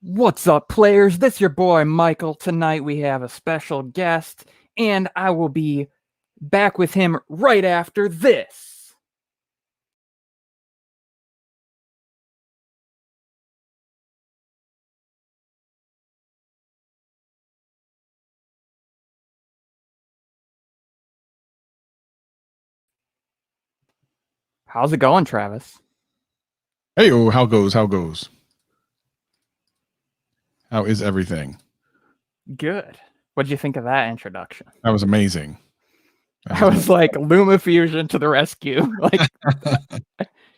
What's up, players? This your boy Michael. Tonight we have a special guest, and I will be back with him right after this. How's it going, Travis? Hey, how goes? How goes? How is everything? Good. What'd you think of that introduction? That was amazing. I was like, LumaFusion to the rescue. Like,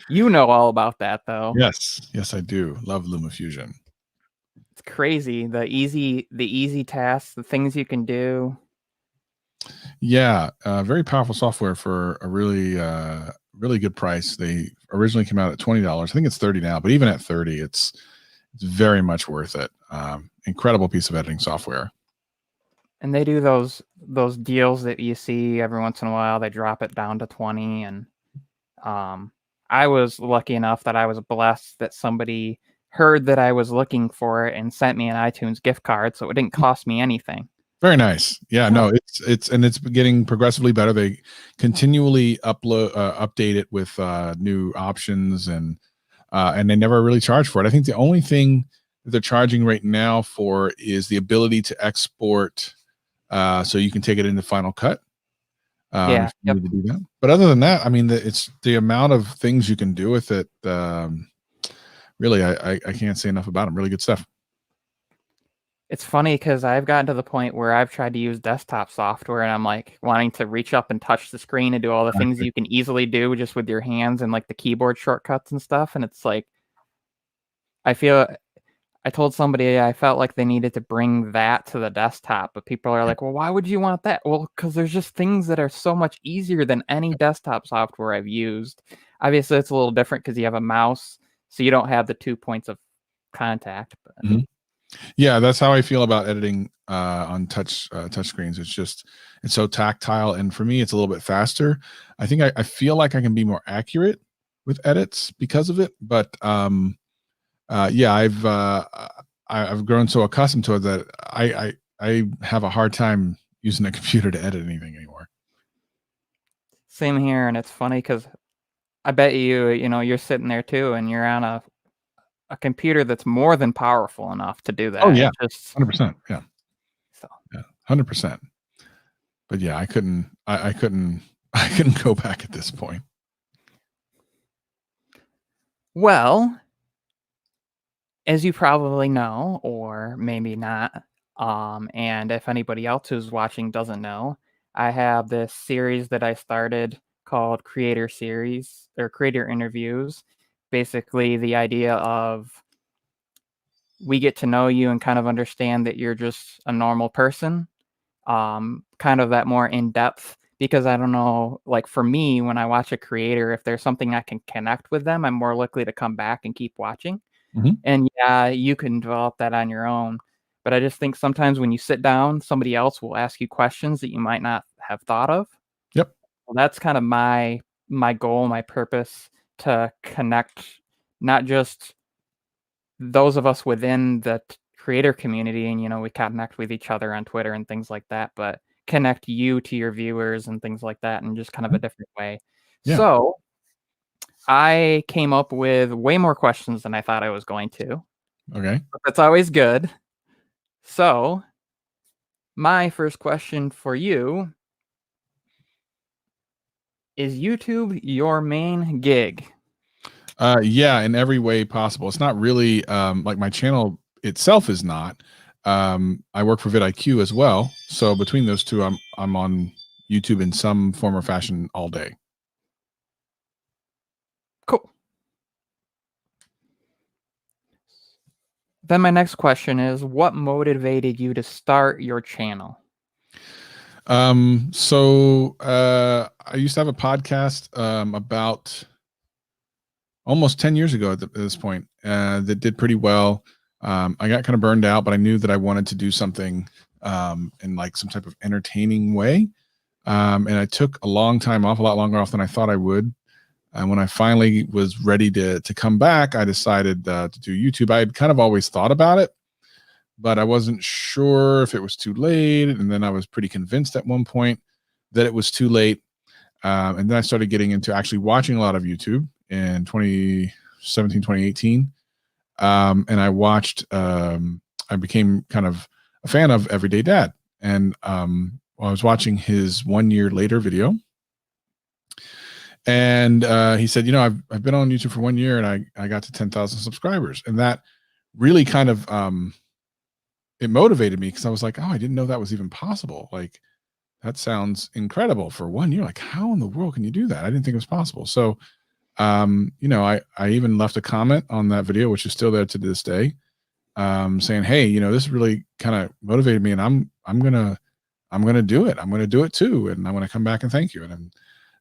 you know all about that, though. Yes, I do. Love LumaFusion. It's crazy. The easy tasks, the things you can do. Yeah, very powerful software for a really good price. They originally came out at $20. I think it's $30 now, but even at $30, it's very much worth it. Incredible piece of editing software. And they do those deals that you see every once in a while. They drop it down to 20, and I was lucky enough that I was blessed that somebody heard that I was looking for it and sent me an iTunes gift card, so it didn't cost me anything. Very nice. Yeah, no, it's getting progressively better. They continually update it with new options, and they never really charge for it. I think the only thing that they're charging right now for is the ability to export, so you can take it into Final Cut. Yeah, if you need to do that. But other than that, I mean, it's the amount of things you can do with it. Really, I can't say enough about them. Really good stuff. It's funny because I've gotten to the point where I've tried to use desktop software, and I'm like wanting to reach up and touch the screen and do all the things you can easily do just with your hands and like the keyboard shortcuts and stuff. And it's like, I told somebody I felt like they needed to bring that to the desktop, but people are like, well, why would you want that? Well, because there's just things that are so much easier than any desktop software I've used. Obviously, it's a little different because you have a mouse, so you don't have the 2 points of contact. But Yeah, that's how I feel about editing on touch screens. It's so tactile, and for me, it's a little bit faster. I think I feel like I can be more accurate with edits because of it, but yeah, I've grown so accustomed to it that I have a hard time using a computer to edit anything anymore. Same here, and it's funny because I bet you're sitting there too, and you're on a computer that's more than powerful enough to do that. Oh yeah, just 100%. Yeah, so. Yeah, 100%. But yeah, I couldn't go back at this point. Well, as you probably know, or maybe not, and if anybody else who's watching doesn't know, I have this series that I started called Creator Series or Creator Interviews. Basically, the idea of we get to know you and kind of understand that you're just a normal person, kind of that more in depth. Because I don't know, like for me, when I watch a creator, if there's something I can connect with them, I'm more likely to come back and keep watching. And yeah, you can develop that on your own. But I just think sometimes when you sit down, somebody else will ask you questions that you might not have thought of. Yep. Well, that's kind of my goal, my purpose, to connect not just those of us within the creator community, and we connect with each other on Twitter and things like that, but connect you to your viewers and things like that in just kind of a different way. Yeah. So I came up with way more questions than I thought I was going to. Okay. But that's always good. So my first question for you is YouTube your main gig? Yeah, in every way possible. It's not really like my channel itself is not. I work for vidIQ as well, so between those two, I'm on YouTube in some form or fashion all day. Cool. Then my next question is, what motivated you to start your channel? So I used to have a podcast about almost 10 years ago at this point that did pretty well. I got kind of burned out, but I knew that I wanted to do something in like some type of entertaining way. And I took a long time off, a lot longer off than I thought I would. And when I finally was ready to come back, I decided to do YouTube. I had kind of always thought about it, but I wasn't sure if it was too late. And then I was pretty convinced at one point that it was too late. And then I started getting into actually watching a lot of YouTube in 2017, 2018. And I became kind of a fan of Everyday Dad. And I was watching his 1 year later video. And he said, I've been on YouTube for 1 year and I got to 10,000 subscribers. And that really kind of, it motivated me because I was like, oh, I didn't know that was even possible. Like, that sounds incredible for 1 year. Like, how in the world can you do that? I didn't think it was possible. So, I even left a comment on that video, which is still there to this day, saying, hey, this really kind of motivated me and I'm going to do it. I'm going to do it too. And I'm going to come back and thank you. And then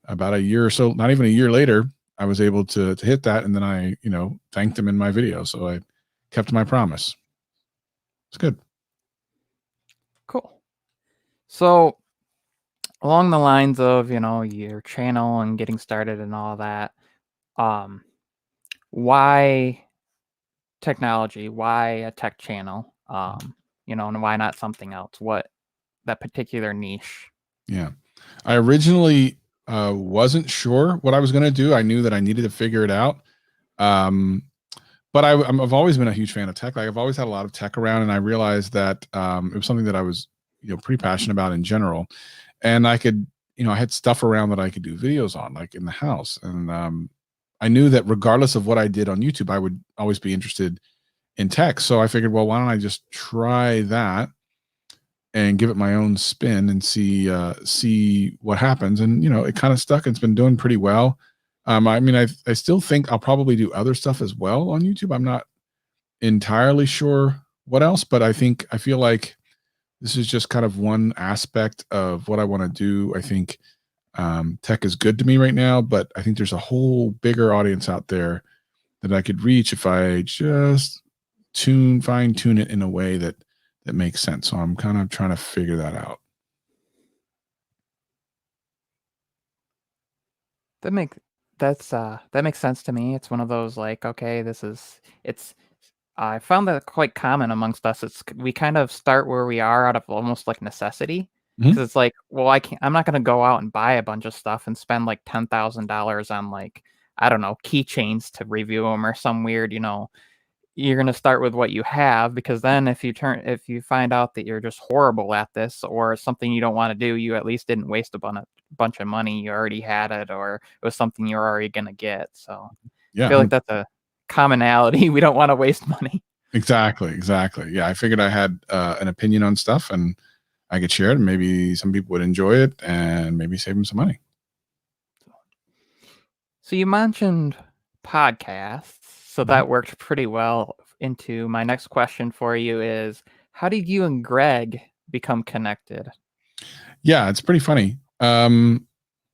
about a year or so, not even a year later, I was able to hit that. And then I, thanked him in my video. So I kept my promise. It's good. Cool. So along the lines of, your channel and getting started and all that, why technology? Why a tech channel? And why not something else? What that particular niche? Yeah. I originally wasn't sure what I was going to do. I knew that I needed to figure it out. But I've always been a huge fan of tech. Like, I've always had a lot of tech around, and I realized that it was something that I was, pretty passionate about in general. And I could, I had stuff around that I could do videos on, like in the house. And I knew that regardless of what I did on YouTube, I would always be interested in tech. So I figured, well, why don't I just try that and give it my own spin and see what happens. And it kind of stuck. It's been doing pretty well. I still think I'll probably do other stuff as well on YouTube. I'm not entirely sure what else, but I feel like this is just kind of one aspect of what I want to do. I think tech is good to me right now, but I think there's a whole bigger audience out there that I could reach if I just fine tune it in a way that makes sense. So I'm kind of trying to figure that out. That makes sense to me. It's one of those like, okay, I found that quite common amongst us. We kind of start where we are out of almost like necessity. Because it's like, well, I'm not going to go out and buy a bunch of stuff and spend like $10,000 on like, I don't know, keychains to review them or some weird, you're going to start with what you have, because then if you find out that you're just horrible at this or something you don't want to do, you at least didn't waste a bunch of money. You already had it, or it was something you're already going to get. So Yeah, I feel like that's a commonality. We don't want to waste money. Exactly. Yeah, I figured I had an opinion on stuff and I could share it, and maybe some people would enjoy it and maybe save them some money. So you mentioned podcasts, so that worked pretty well into my next question for you is, how did you and Greg become connected? Yeah, it's pretty funny.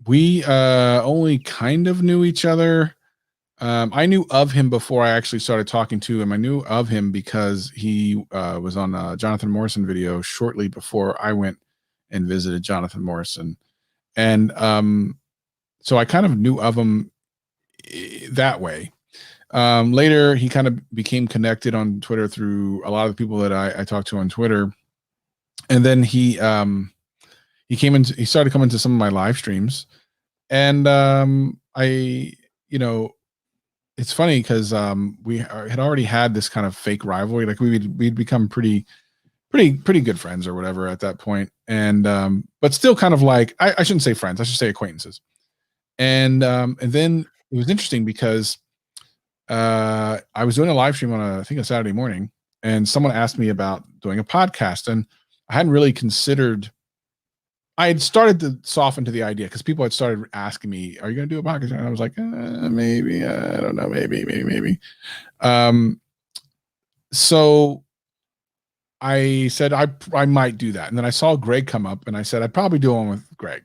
We only kind of knew each other. I knew of him before I actually started talking to him. I knew of him because he was on a Jonathan Morrison video shortly before I went and visited Jonathan Morrison. And so I kind of knew of him that way. Later, he kind of became connected on Twitter through a lot of the people that I talked to on Twitter. And then he started coming to some of my live streams. And it's funny because we had already had this kind of fake rivalry. Like we'd become pretty good friends or whatever at that point. And but still kind of like, I shouldn't say friends, I should say acquaintances. And then it was interesting because I was doing a live stream on I think a Saturday morning, and someone asked me about doing a podcast, and I hadn't really considered. I had started to soften to the idea because people had started asking me, "Are you going to do a podcast?" And I was like, "Maybe. I don't know. Maybe." So I said I might do that, and then I saw Greg come up, and I said I'd probably do one with Greg.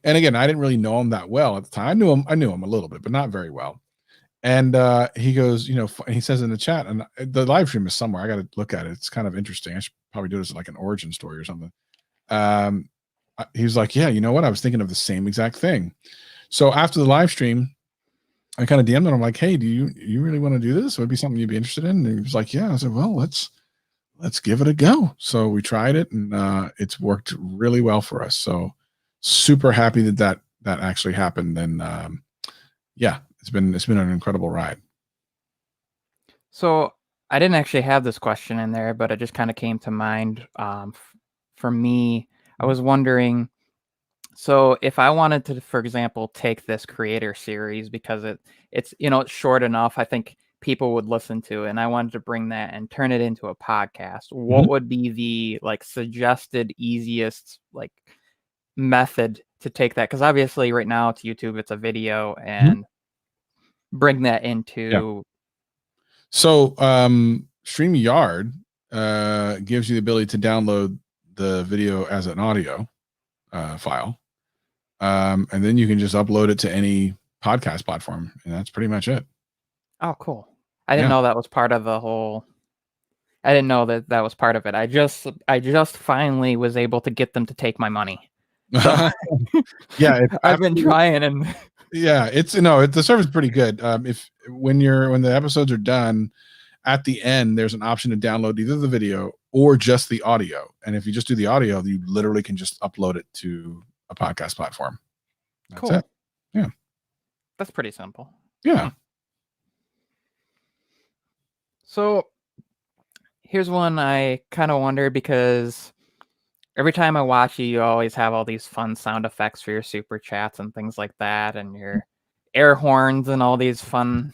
And again, I didn't really know him that well at the time. I knew him a little bit, but not very well. And he goes, he says in the chat, and the live stream is somewhere. I got to look at it. It's kind of interesting. I should probably do this like an origin story or something. He was like, yeah, you know what? I was thinking of the same exact thing. So after the live stream, I kind of DM'd him. I'm like, hey, do you really want to do this? Would it be something you'd be interested in? And he was like, yeah. I said, well, let's let's give it a go. So we tried it, and it's worked really well for us. So super happy that actually happened. And yeah, it's been an incredible ride. So I didn't actually have this question in there, but it just kind of came to mind. For me, I was wondering. So if I wanted to, for example, take this creator series because it's it's short enough, I think people would listen to it, and I wanted to bring that and turn it into a podcast. What Mhm. would be the like suggested easiest like method to take that? Because obviously right now it's YouTube, it's a video, Mhm. and bring that Yeah. into So StreamYard gives you the ability to download the video as an audio file, and then you can just upload it to any podcast platform, and that's pretty much it. oh cool. I didn't Yeah. know that was part of the whole I didn't know that that was part of it. I just finally was able to get them to take my money. So Yeah, it's I've been absolutely. trying and Yeah, it's no, the service is pretty good. If when the episodes are done, at the end there's an option to download either the video or just the audio. And if you just do the audio, you literally can just upload it to a podcast platform. That's it. cool. Yeah. That's pretty simple. Hmm. Yeah. So here's one I kind of wonder because every time I watch you, you always have all these fun sound effects for your super chats and things like that, and your air horns and all these fun.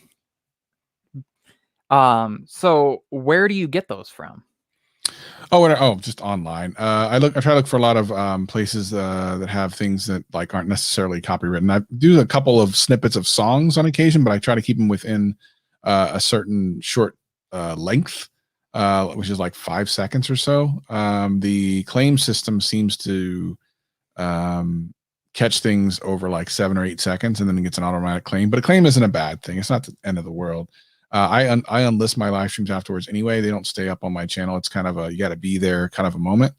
So where do you get those from? Just online. I try to look for a lot of places that have things that like aren't necessarily copywritten. I do a couple of snippets of songs on occasion, but I try to keep them within a certain short length, which is like 5 seconds or so. The claim system seems to um, catch things over like 7 or 8 seconds, and then it gets an automatic claim. But a claim isn't a bad thing. It's not the end of the world. I unlist my live streams afterwards anyway. They don't stay up on my channel. It's kind of a you got to be there kind of a moment,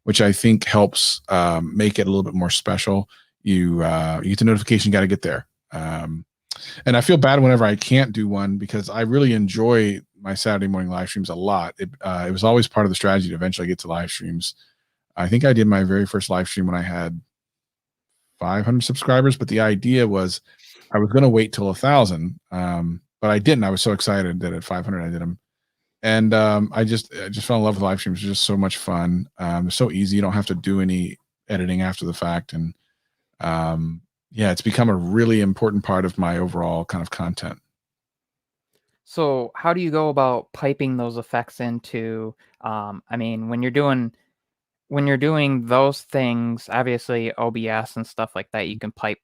which I think helps make it a little bit more special. You get the notification, got to get there. And I feel bad whenever I can't do one because I really enjoy my Saturday morning live streams a lot. It was always part of the strategy to eventually get to live streams. I think I did my very first live stream when I had 500 subscribers, but the idea was I was going to wait till 1,000, but I didn't. I was so excited that at 500 I did them, and I just fell in love with live streams. It's just so much fun. They're so easy. You don't have to do any editing after the fact, and yeah, it's become a really important part of my overall kind of content. So how do you go about piping those effects into? I mean, when you're doing those things, obviously OBS and stuff like that, you can pipe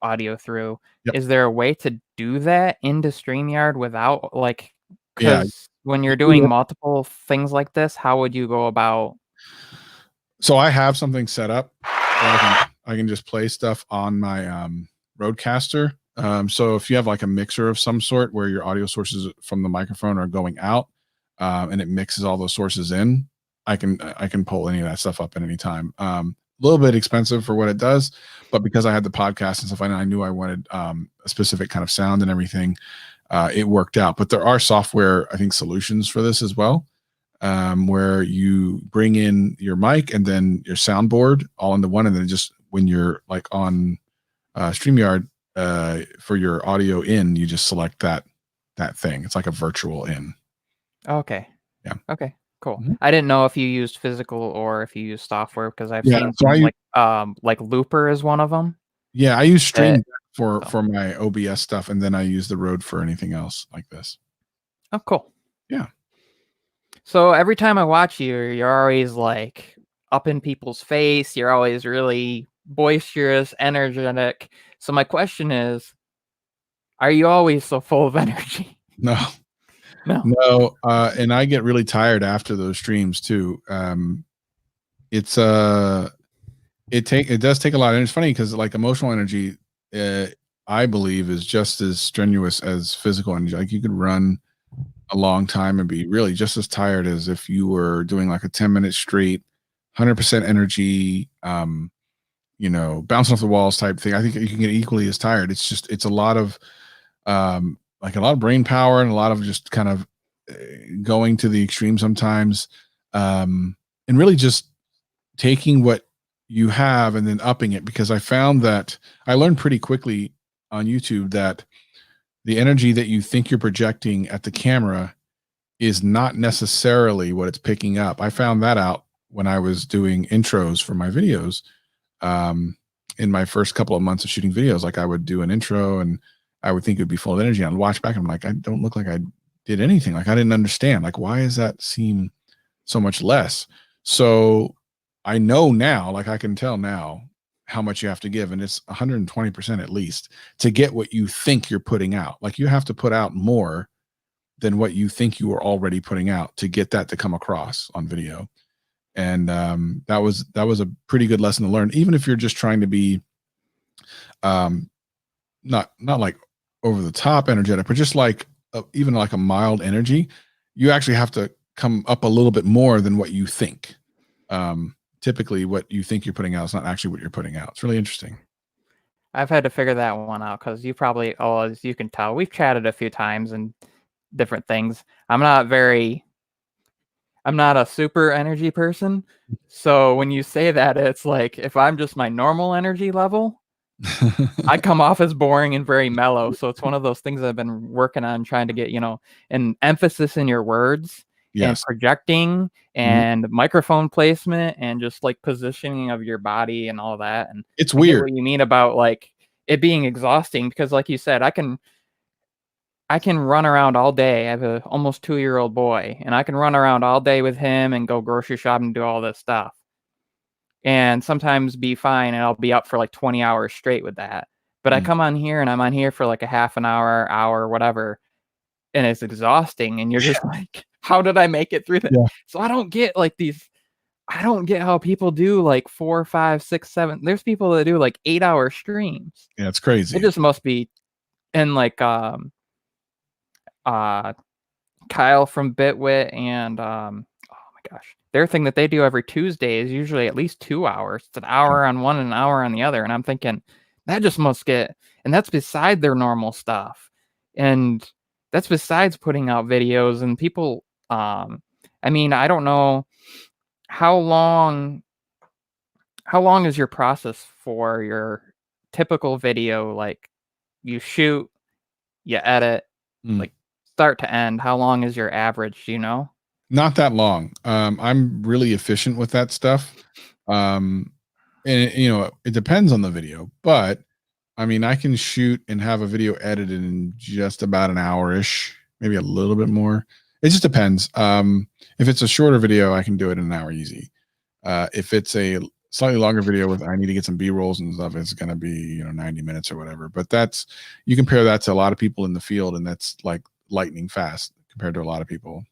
audio through. Yep. Is there a way to do that into StreamYard without like Yeah. because when you're doing multiple things like this, how would you go about So I have something set up where I can just play stuff on my roadcaster. So if you have like a mixer of some sort where your audio sources from the microphone are going out, and it mixes all those sources in, I can pull any of that stuff up at any time. A little bit expensive for what it does, but because I had the podcast and stuff, I knew I wanted a specific kind of sound and everything. It worked out. But there are software, I think, solutions for this as well, where you bring in your mic and then your soundboard all into one, and then just when you're like on StreamYard for your audio in, you just select that thing. It's like a virtual in. Okay. Yeah. Okay, cool. Mhm. I didn't know if you used physical or if you used software because I've Yeah. seen So some like Looper is one of them. I use Stream That Deck for so my OBS stuff, and then I use the Rode for anything else like this. oh, cool. Yeah. So every time I watch you, you're always like up in people's face. You're always really boisterous, energetic. So my question is, are you always so full of energy? No. No. No. And I get really tired after those streams too. It's it does take a lot, and it's funny because like emotional energy, uh, I believe, is just as strenuous as physical energy. Like you could run a long time and be really just as tired as if you were doing like a 10-minute straight 100% energy, bouncing off the walls type thing. I think you can get equally as tired. It's a lot of like a lot of brain power and a lot of just kind of going to the extreme sometimes. and really just taking what you have and then upping it, because I found that I learned pretty quickly on YouTube that the energy that you think you're projecting at the camera is not necessarily what it's picking up. I found that out when I was doing intros for my videos. Um, in my first couple of months of shooting videos, like I would do an intro and I would think it would be full of energy. I'd watch back and I'm like, I don't look like I did anything. Like I didn't understand. Like, why does that seem so much less? So I know now, like I can tell now how much you have to give, and it's 120% at least to get what you think you're putting out. Like you have to put out more than what you think you were already putting out to get that to come across on video. And that was a pretty good lesson to learn, even if you're just trying to be um, not like over the top energetic, but just like even like a mild energy. You actually have to come up a little bit more than what you think. Typically, what you think you're putting out is not actually what you're putting out. It's really interesting. I've had to figure that one out because you probably, oh, as you can tell, we've chatted a few times and different things. I'm not a super energy person. So when you say that, it's like if I'm just my normal energy level, I come off as boring and very mellow. So it's one of those things I've been working on trying to get, an emphasis in your words and Yes. projecting Mhm. and microphone placement and just like positioning of your body and all that. And It's I get weird. what you mean about like it being exhausting because like you said, I can run around all day. I have a almost 2-year-old boy, and I can run around all day with him and go grocery shopping and do all this stuff. And sometimes be fine, and I'll be up for like 20 hours straight with that. But I Mm. come on here and I'm on here for like a half an hour, whatever, and it's exhausting. And you're just like, how did I make it through that? Yeah. So I don't get how people do like 4, 5, 6, 7. There's people that do like 8-hour streams. Yeah, it's It crazy. just must be, and like uh Kyle from Bitwit and oh my gosh, their thing that they do every Tuesday is usually at least 2 hours. It's an Yeah. hour on one and an hour on the other, and I'm thinking that just must get, and that's beside their normal stuff, and that's besides putting out videos and people. I mean, I don't know how long how long is your process for your typical video? Like you shoot, you edit, Mm. like start to end. How long is your average? Do you know? Not that long. I'm really efficient with that stuff. Um, and it depends on the video, but I mean, I can shoot and have a video edited in just about an hour-ish, maybe a little bit more. It just depends. If it's a shorter video, I can do it in an hour easy. If it's a slightly longer video with I need to get some B-rolls and stuff, it's gonna be 90 minutes or whatever. But that's you compare that to a lot of people in the field, and that's like lightning fast compared to a lot of people.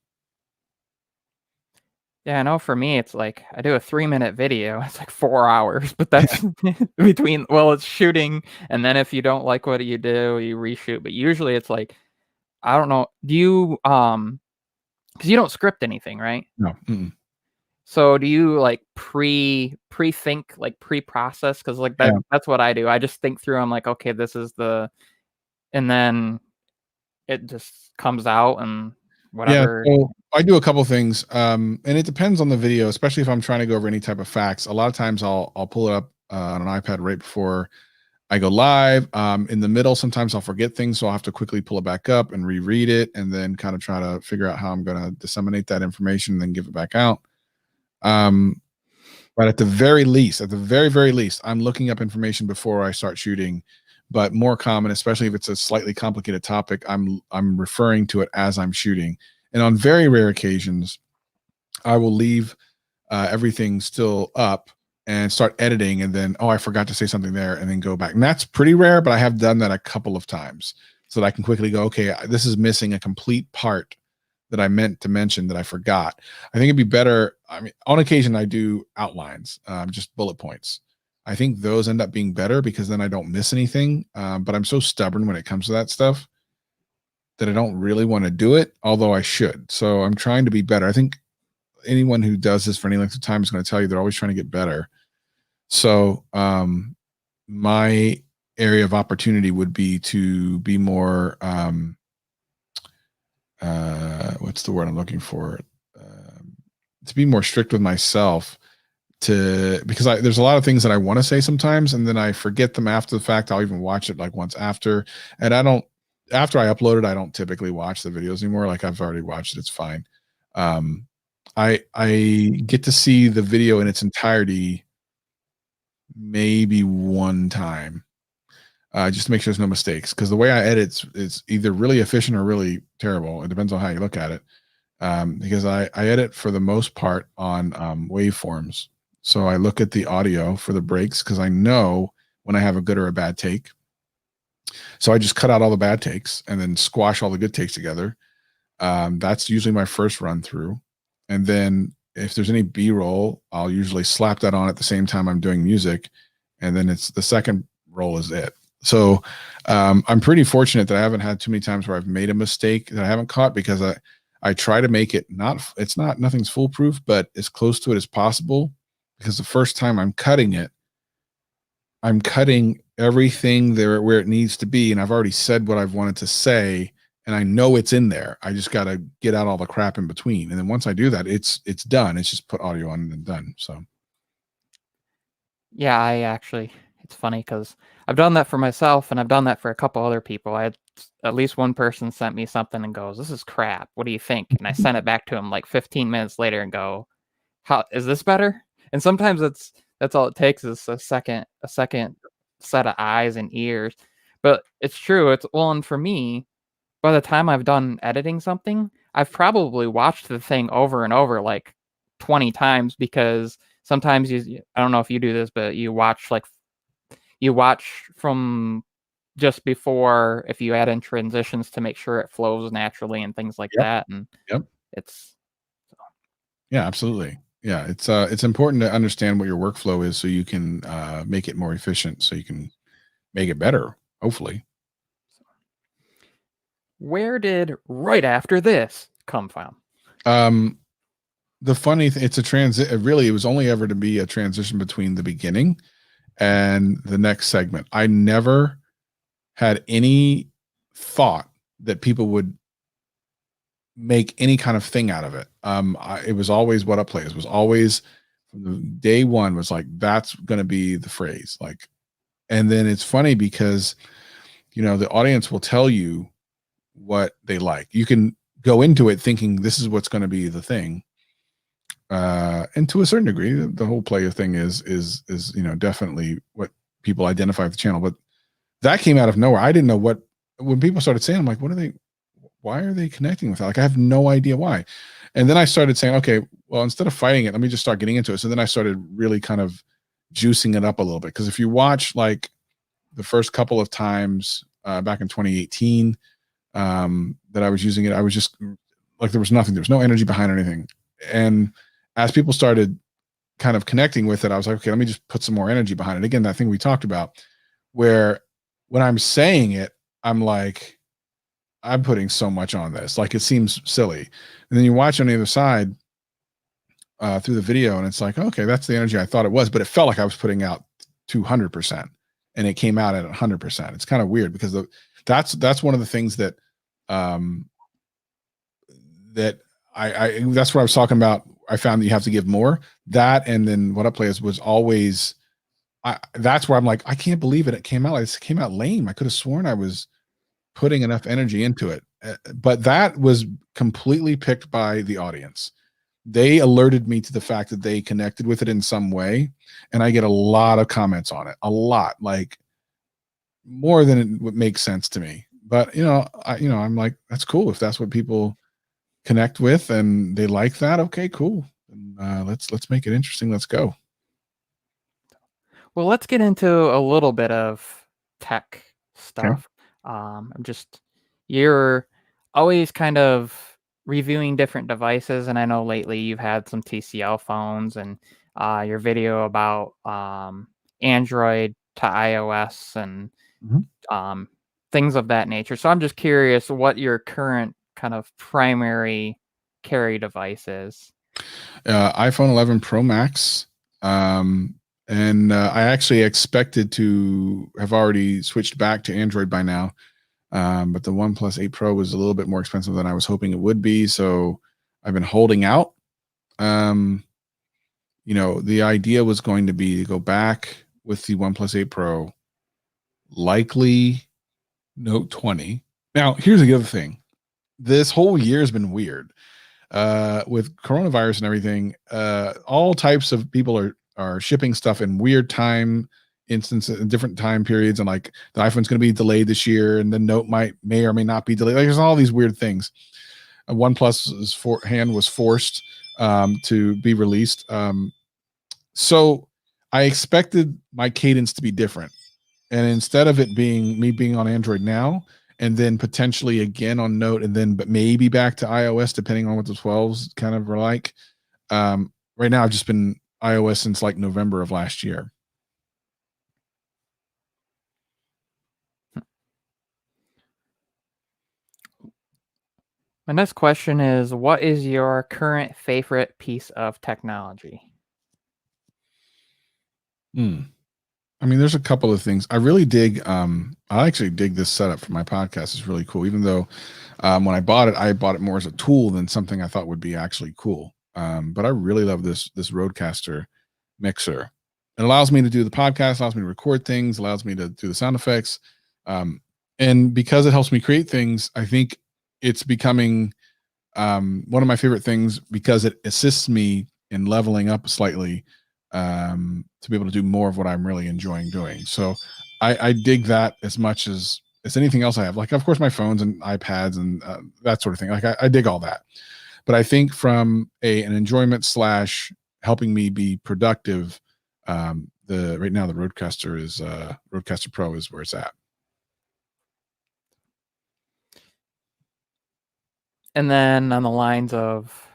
Yeah, I know for me, it's like I do a 3-minute video. It's like 4 hours, but that's between, well, it's shooting, and then if you don't like what you do, you reshoot. But usually it's like, I don't know. Do you, because you don't script anything, right? No. Mm-mm. So do you like pre-think, like pre-process? Because like Yeah. that's what I do. I just think through. I'm like, okay, this is the, and then it just comes out and Yeah, whatever. so I do a couple things, and it depends on the video, especially if I'm trying to go over any type of facts. A lot of times I'll pull it up on an iPad right before I go live. In the middle, sometimes I'll forget things, so I'll have to quickly pull it back up and reread it, and then kind of try to figure out how I'm going to disseminate that information and then give it back out. Um, but at the very least, at the very, very least, I'm looking up information before I start shooting. But more common, especially if it's a slightly complicated topic, I'm referring to it as I'm shooting. And on very rare occasions, I will leave everything still up and start editing, and then I forgot to say something there, and then go back. And that's pretty rare, but I have done that a couple of times so that I can quickly go, okay, this is missing a complete part that I meant to mention that I forgot. I think it'd be better. I mean, on occasion, I do outlines, just bullet points. I think those end up being better because then I don't miss anything. But I'm so stubborn when it comes to that stuff that I don't really want to do it, although I should. So I'm trying to be better. I think anyone who does this for any length of time is going to tell you they're always trying to get better. So my area of opportunity would be to be more what's the word I'm looking for? be more strict with myself because there's a lot of things that I want to say sometimes, and then I forget them after the fact. I'll even watch it like once after, and after I upload it, I don't typically watch the videos anymore. Like I've already watched it, it's fine. Um, I get to see the video in its entirety maybe one time, just to make sure there's no mistakes. Because the way I edit it's either really efficient or really terrible. It depends on how you look at it. Because I edit for the most part on waveforms. So I look at the audio for the breaks because I know when I have a good or a bad take. So I just cut out all the bad takes and then squash all the good takes together. That's usually my first run through. And then if there's any B-roll, I'll usually slap that on at the same time I'm doing music. And then it's the second roll is it. So I'm pretty fortunate that I haven't had too many times where I've made a mistake that I haven't caught, because I try to make it nothing's foolproof, but as close to it as possible. Because the first time I'm cutting everything there where it needs to be. And I've already said what I've wanted to say, and I know it's in there. I just got to get out all the crap in between. And then once I do that, it's done. It's just put audio on and then done. So Yeah, it's funny because I've done that for myself and I've done that for a couple other people. I had at least one person sent me something and goes, "This is crap. What do you think?" And I sent it back to him like 15 minutes later and go, "How is this better?" And sometimes that's all it takes is a second set of eyes and ears. But it's true. And for me, by the time I've done editing something, I've probably watched the thing over and over like 20 times, because sometimes I don't know if you do this, but you watch from just before, if you add in transitions to make sure it flows naturally and things like yep, that. And yep, it's yeah, absolutely. Yeah, it's important to understand what your workflow is so you can make it more efficient, so you can make it better, hopefully. where did right after this come from? Um, the funny thing, it's a transit. Really, it was only ever to be a transition between the beginning and the next segment. I never had any thought that people would make any kind of thing out of it. It was always what up plays was always from the day one was like, that's going to be the phrase. Like, and then it's funny because, the audience will tell you what they like. You can go into it thinking this is what's going to be the thing. And to a certain degree, the whole player thing is definitely what people identify with the channel. But that came out of nowhere. I didn't know when people started saying, I'm like, why are they connecting with that? Like, I have no idea why. And then I started saying, okay, well, instead of fighting it, let me just start getting into it. So then I started really kind of juicing it up a little bit. Because if you watch like the first couple of times back in 2018 that I was using it, I was just like, there was no energy behind anything. And as people started kind of connecting with it, I was like, okay, let me just put some more energy behind it. Again, that thing we talked about, where when I'm saying it, I'm like, I'm putting so much on this. Like, it seems silly. And then you watch on the other side through the video, and it's like, okay, that's the energy I thought it was, but it felt like I was putting out 200%, and it came out at 100%. It's kind of weird because that's one of the things that that I that's what I was talking about. I found that you have to give more. That, and then what I play was always. That's where I'm like, I can't believe it. It came out. It came out lame. I could have sworn I was putting enough energy into it, but that was completely picked by the audience. They alerted me to the fact that they connected with it in some way, and I get a lot of comments on it. A lot, like more than it would make sense to me. But I'm like, that's cool if that's what people connect with and they like that. Okay, cool. Let's make it interesting. Let's go. Well, let's get into a little bit of tech Okay. stuff. You're always kind of reviewing different devices, and I know lately you've had some TCL phones, and your video about Android to iOS and Mhm. um, things of that nature. So I'm just curious what your current kind of primary carry device is. iPhone 11 Pro Max. And I actually expected to have already switched back to Android by now. But the OnePlus 8 Pro was a little bit more expensive than I was hoping it would be. So I've been holding out. The idea was going to be to go back with the OnePlus 8 Pro, likely Note 20. Now, here's the other thing. This whole year has been weird. With coronavirus and everything, all types of people are shipping stuff in weird time instances, in different time periods, and like the iPhone's going to be delayed this year, and the Note may or may not be delayed. Like, there's all these weird things. OnePlus's hand was forced to be released. So I expected my cadence to be different. And instead of it being me being on Android now, and then potentially again on Note, and then but maybe back to iOS, depending on what the 12s kind of are like. Right now, I've just been iOS since like November of last year. My next question is, what is your current favorite piece of technology? I mean, there's a couple of things. I really dig. I actually dig this setup for my podcast. It's really cool. Even though when I bought it more as a tool than something I thought would be actually cool. But I really love this Rodecaster mixer. It allows me to do the podcast, allows me to record things, allows me to do the sound effects. And because it helps me create things, I think it's becoming one of my favorite things because it assists me in leveling up slightly to be able to do more of what I'm really enjoying doing. So I dig that as much as anything else I have. Like, of course, my phones and iPads and that sort of thing. Like, I dig all that. But I think from an enjoyment / helping me be productive, right now the Rodecaster Pro is where it's at. And then on the lines of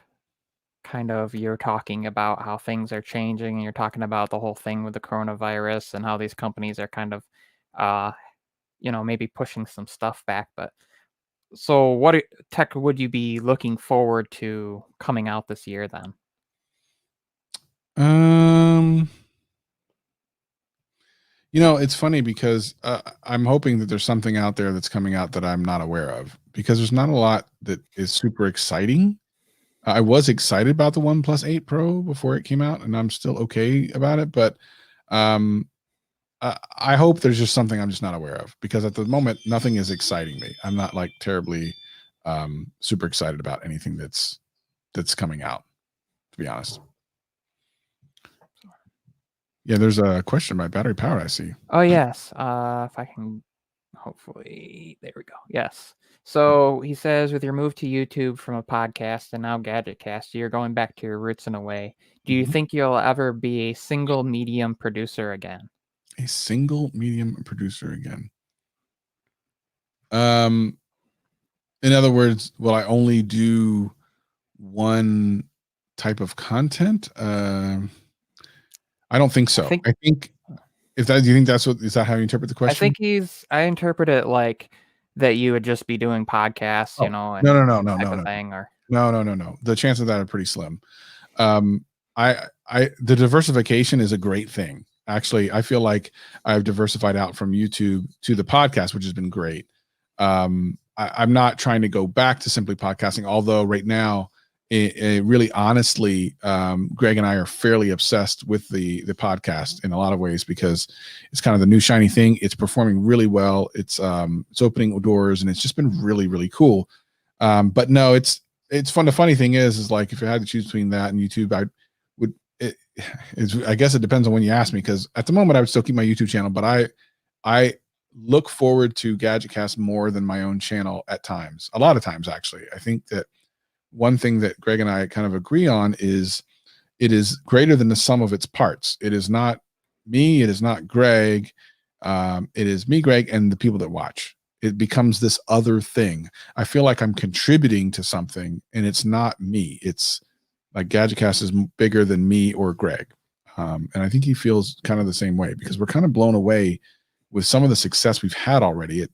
kind of you're talking about how things are changing, and you're talking about the whole thing with the coronavirus and how these companies are kind of, maybe pushing some stuff back. But so what tech would you be looking forward to coming out this year then? It's funny because I'm hoping that there's something out there that's coming out that I'm not aware of, because there's not a lot that is super exciting. I was excited about the OnePlus 8 Pro before it came out, and I'm still okay about it. But I hope there's just something I'm just not aware of, because at the moment, nothing is exciting me. I'm not like terribly super excited about anything that's coming out, to be honest. Yeah, there's a question about battery power, I see. Oh, yes. If I can, hopefully, there we go. Yes. So he says, with your move to YouTube from a podcast and now Gadgetcast, you're going back to your roots in a way. Do you think you'll ever be a single medium producer again? A single medium producer again. In other words, will I only do one type of content? I don't think so. I think do you think is that how you interpret the question? I interpret it like that you would just be doing podcasts, and No. thing, or No. The chances of that are pretty slim. The diversification is a great thing. Actually, I feel like I've diversified out from YouTube to the podcast, which has been great. I'm not trying to go back to simply podcasting, although right now, really honestly, Greg and I are fairly obsessed with the podcast in a lot of ways, because it's kind of the new shiny thing. It's performing really well. It's opening doors, and it's just been really, really cool. But no, it's fun. The funny thing is like, if I had to choose between that and YouTube, I guess it depends on when you ask me, because at the moment I would still keep my YouTube channel, but I look forward to Gadgetcast more than my own channel at times. A lot of times, actually. I think that one thing that Greg and I kind of agree on is it is greater than the sum of its parts. It is not me. It is not Greg. It is me, Greg, and the people that watch. It becomes this other thing. I feel like I'm contributing to something, and it's not me. It's like Gadgetcast is bigger than me or Greg. And I think he feels kind of the same way, because we're kind of blown away with some of the success we've had already.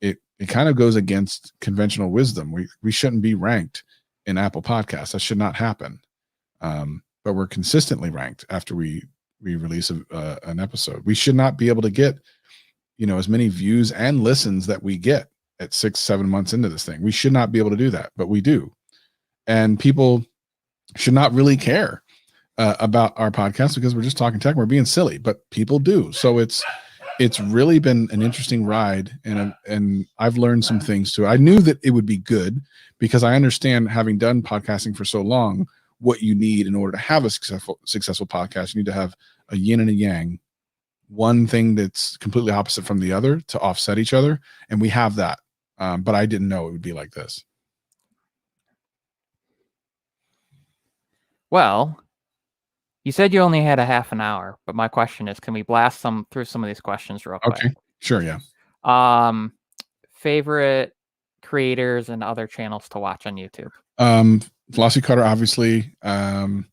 It kind of goes against conventional wisdom. We shouldn't be ranked in Apple Podcasts. That should not happen. But we're consistently ranked after we release an episode. We should not be able to get, as many views and listens that we get at 6-7 months into this thing. We should not be able to do that, but we do. And people should not really care about our podcast because we're just talking tech. We're being silly, but people do. So it's really been an interesting ride, and I've learned some things too. I knew that it would be good because I understand, having done podcasting for so long, what you need in order to have a successful podcast. You need to have a yin and a yang, one thing that's completely opposite from the other to offset each other, and we have that. But I didn't know it would be like this. Well, you said you only had a half an hour, but my question is, can we blast through some of these questions real quick? Okay, sure, yeah. Favorite creators and other channels to watch on YouTube? Flossie Carter, obviously. Of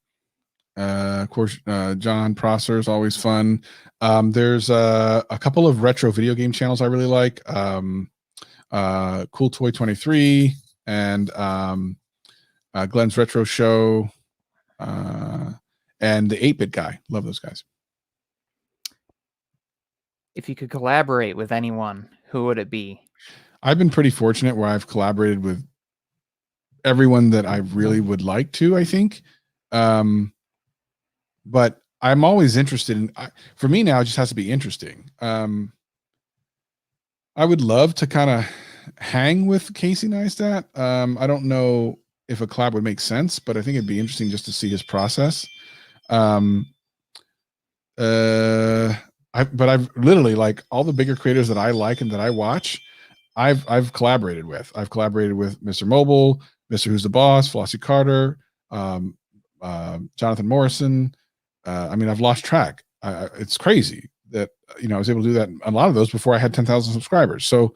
course, John Prosser is always fun. There's a couple of retro video game channels I really like. Cool Toy 23 and Glenn's Retro Show, and the 8-Bit Guy. Love those guys. If you could collaborate with anyone, who would it be? I've been pretty fortunate where I've collaborated with everyone that I really would like to, I think. But I'm always interested in, for me now, it just has to be interesting. I would love to kind of hang with Casey Neistat. I don't know if a collab would make sense, but I think it'd be interesting just to see his process. But I've literally, like, all the bigger creators that I like and that I watch, I've collaborated with. I've collaborated with Mr. Mobile, Mr. Who's the Boss, Flossie Carter, Jonathan Morrison. I mean, I've lost track. It's crazy that, I was able to do that, a lot of those, before I had 10,000 subscribers. So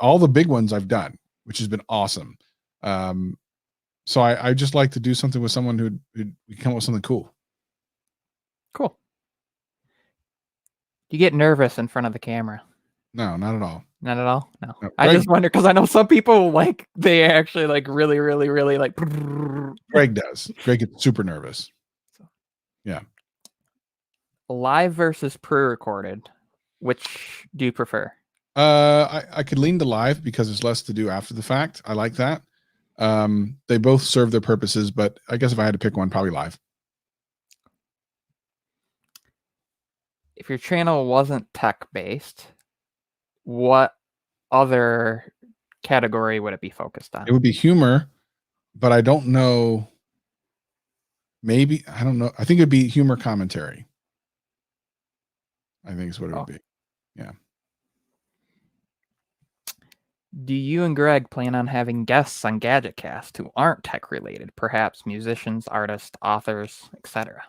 all the big ones I've done, which has been awesome. So I just like to do something with someone who'd come up with something cool. Cool. Do you get nervous in front of the camera? No, not at all. Not at all? No. I just wonder, because I know some people, like, they actually, like, really, really, really, like. Greg does. Greg gets super nervous. Yeah. Live versus pre-recorded, which do you prefer? I could lean to live because there's less to do after the fact. I like that. They both serve their purposes, but I guess if I had to pick one, probably live. If your channel wasn't tech-based, what other category would it be focused on? It would be humor, but I don't know. Maybe, I don't know. I think it'd be humor commentary. I think is what it would be. Yeah. Do you and Greg plan on having guests on GadgetCast who aren't tech related, perhaps musicians, artists, authors, etc.?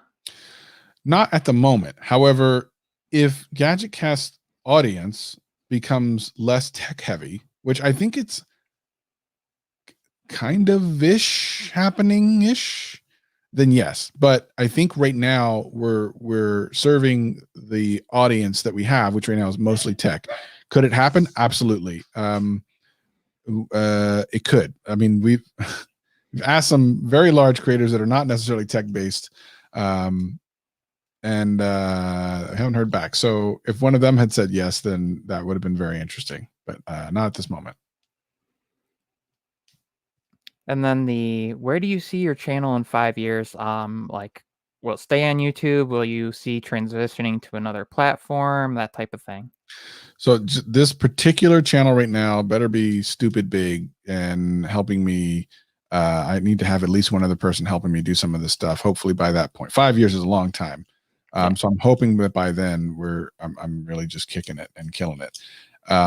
Not at the moment. However, if GadgetCast audience becomes less tech heavy, which I think it's kind of happening ish, then yes. But I think right now we're serving the audience that we have, which right now is mostly tech. Could it happen? Absolutely. It could. I mean, we've asked some very large creators that are not necessarily tech based, and I haven't heard back. So if one of them had said yes, then that would have been very interesting, but not at this moment. And then where do you see your channel in 5 years? Like, will it stay on YouTube? Will you see transitioning to another platform? That type of thing. So this particular channel right now better be stupid big and helping me. I need to have at least one other person helping me do some of this stuff. Hopefully by that point, 5 years is a long time. So I'm hoping that by then I'm really just kicking it and killing it,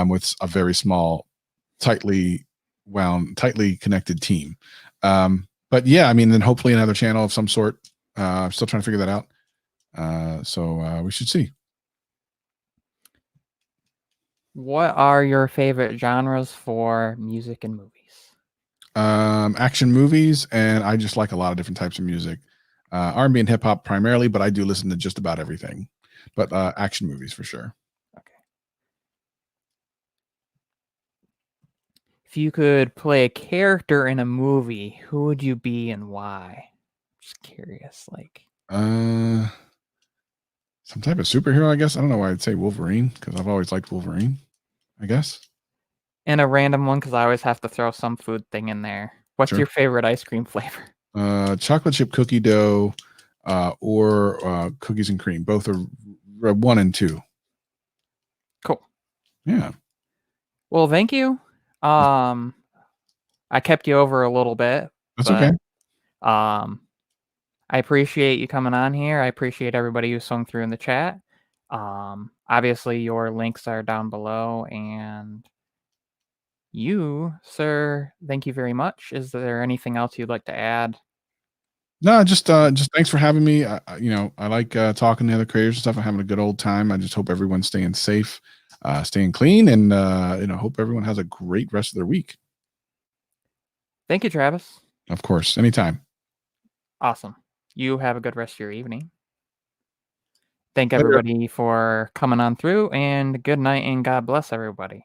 with a very small, tightly connected team. But yeah, I mean, then hopefully another channel of some sort. I'm still trying to figure that out. So we should see. What are your favorite genres for music and movies? Action movies, and I just like a lot of different types of music. R&B and hip hop primarily, but I do listen to just about everything. But action movies for sure. Okay. If you could play a character in a movie, who would you be and why? Just curious, like. Some type of superhero, I guess. I don't know why I'd say Wolverine, because I've always liked Wolverine, I guess. And a random one, because I always have to throw some food thing in there. What's your favorite ice cream flavor? chocolate chip cookie dough, or cookies and cream. Both are 1 and 2. Cool. Yeah, Well, thank you. Um, I kept you over a little bit, that's okay. but um, I appreciate you coming on here. I appreciate everybody who swung through in the chat. Obviously, your links are down below, and you, sir, thank you very much. Is there anything else you'd like to add? No, just thanks for having me. I like talking to other creators and stuff. I'm having a good old time. I just hope everyone's staying safe, staying clean, and hope everyone has a great rest of their week. Thank you, Travis. Of course, anytime. Awesome. You have a good rest of your evening. Thank Later. everybody for coming on through, and good night, and God bless everybody.